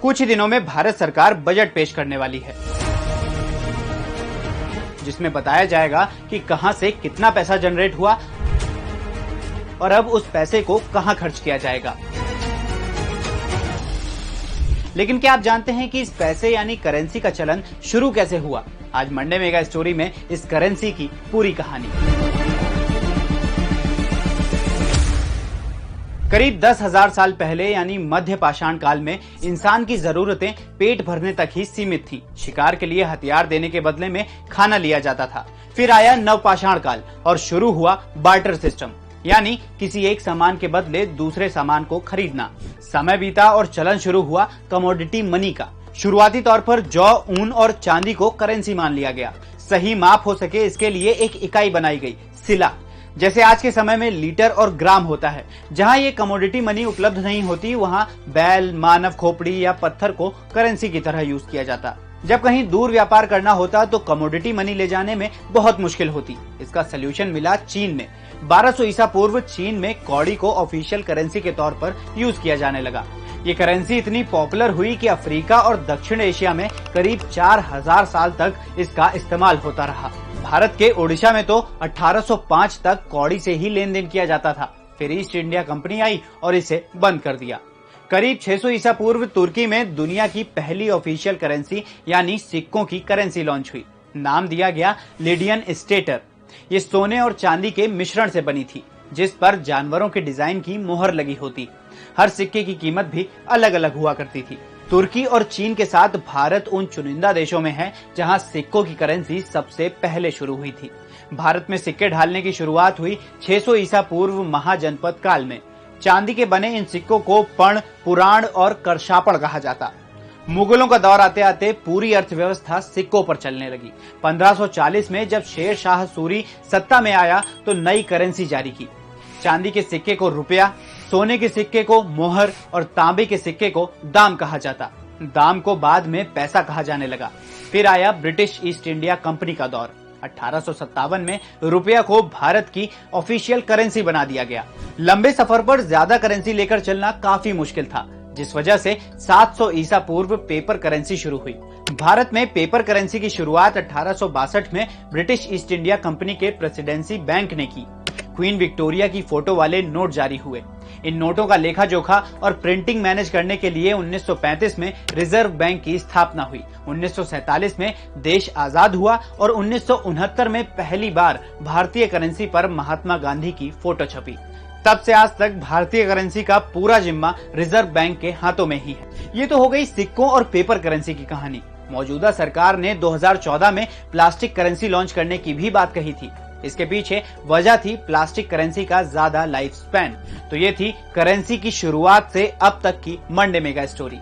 कुछ ही दिनों में भारत सरकार बजट पेश करने वाली है, जिसमें बताया जाएगा कि कहां से कितना पैसा जनरेट हुआ और अब उस पैसे को कहां खर्च किया जाएगा। लेकिन क्या आप जानते हैं कि इस पैसे यानी करेंसी का चलन शुरू कैसे हुआ? आज मंडे मेगा स्टोरी में इस करेंसी की पूरी कहानी। करीब 10,000 साल पहले यानी मध्य पाषाण काल में इंसान की जरूरतें पेट भरने तक ही सीमित थीं। शिकार के लिए हथियार देने के बदले में खाना लिया जाता था। फिर आया नवपाषाण काल और शुरू हुआ बार्टर सिस्टम, यानी किसी एक सामान के बदले दूसरे सामान को खरीदना। समय बीता और चलन शुरू हुआ कमोडिटी मनी का। शुरुआती तौर पर जौ, ऊन और चांदी को करेंसी मान लिया गया। सही माप हो सके इसके लिए एक इकाई बनाई गई, सिला। जैसे आज के समय में लीटर और ग्राम होता है। जहां ये कमोडिटी मनी उपलब्ध नहीं होती, वहां बैल, मानव खोपड़ी या पत्थर को करेंसी की तरह यूज किया जाता। जब कहीं दूर व्यापार करना होता तो कमोडिटी मनी ले जाने में बहुत मुश्किल होती। इसका सलूशन मिला चीन में। 1200 ईसा पूर्व चीन में कौड़ी को ऑफिशियल करेंसी के तौर पर यूज किया जाने लगा। ये करेंसी इतनी पॉपुलर हुई कि अफ्रीका और दक्षिण एशिया में करीब 4000 साल तक इसका इस्तेमाल होता रहा। भारत के ओडिशा में तो 1805 तक कौड़ी से ही लेन देन किया जाता था। फिर ईस्ट इंडिया कंपनी आई और इसे बंद कर दिया। करीब 600 ईसा पूर्व तुर्की में दुनिया की पहली ऑफिशियल करेंसी यानी सिक्कों की करेंसी लॉन्च हुई। नाम दिया गया लिडियन स्टेटर। ये सोने और चांदी के मिश्रण से बनी थी, जिस पर जानवरों के डिजाइन की मोहर लगी होती। हर सिक्के की कीमत भी अलग अलग हुआ करती थी। तुर्की और चीन के साथ भारत उन चुनिंदा देशों में है जहां सिक्कों की करेंसी सबसे पहले शुरू हुई थी। भारत में सिक्के ढालने की शुरुआत हुई 600 ईसा पूर्व महाजनपद काल में। चांदी के बने इन सिक्कों को पण, पुराण और करशापड़ कहा जाता। मुगलों का दौर आते आते पूरी अर्थव्यवस्था सिक्कों पर चलने लगी। 1540 में जब शेर शाह सूरी सत्ता में आया तो नई करेंसी जारी की। चांदी के सिक्के को रुपया, सोने के सिक्के को मोहर और तांबे के सिक्के को दाम कहा जाता। दाम को बाद में पैसा कहा जाने लगा। फिर आया ब्रिटिश ईस्ट इंडिया कंपनी का दौर। 1857 में रुपया को भारत की ऑफिशियल करेंसी बना दिया गया। लंबे सफर पर ज्यादा करेंसी लेकर चलना काफी मुश्किल था, जिस वजह से 700 ईसा पूर्व पेपर करेंसी शुरू हुई। भारत में पेपर करेंसी की शुरुआत 1862 में ब्रिटिश ईस्ट इंडिया कंपनी के प्रेसिडेंसी बैंक ने की। क्वीन विक्टोरिया की फोटो वाले नोट जारी हुए। इन नोटों का लेखा जोखा और प्रिंटिंग मैनेज करने के लिए 1935 में रिजर्व बैंक की स्थापना हुई। 1947 में देश आजाद हुआ और 1969 में पहली बार भारतीय करेंसी पर महात्मा गांधी की फोटो छपी। तब से आज तक भारतीय करेंसी का पूरा जिम्मा रिजर्व बैंक के हाथों में ही है। ये तो हो गई सिक्कों और पेपर करेंसी की कहानी। मौजूदा सरकार ने 2014 में प्लास्टिक करेंसी लॉन्च करने की भी बात कही थी। इसके पीछे वजह थी प्लास्टिक करेंसी का ज्यादा लाइफ स्पैन। तो ये थी करेंसी की शुरुआत से अब तक की मंडे मेगा स्टोरी।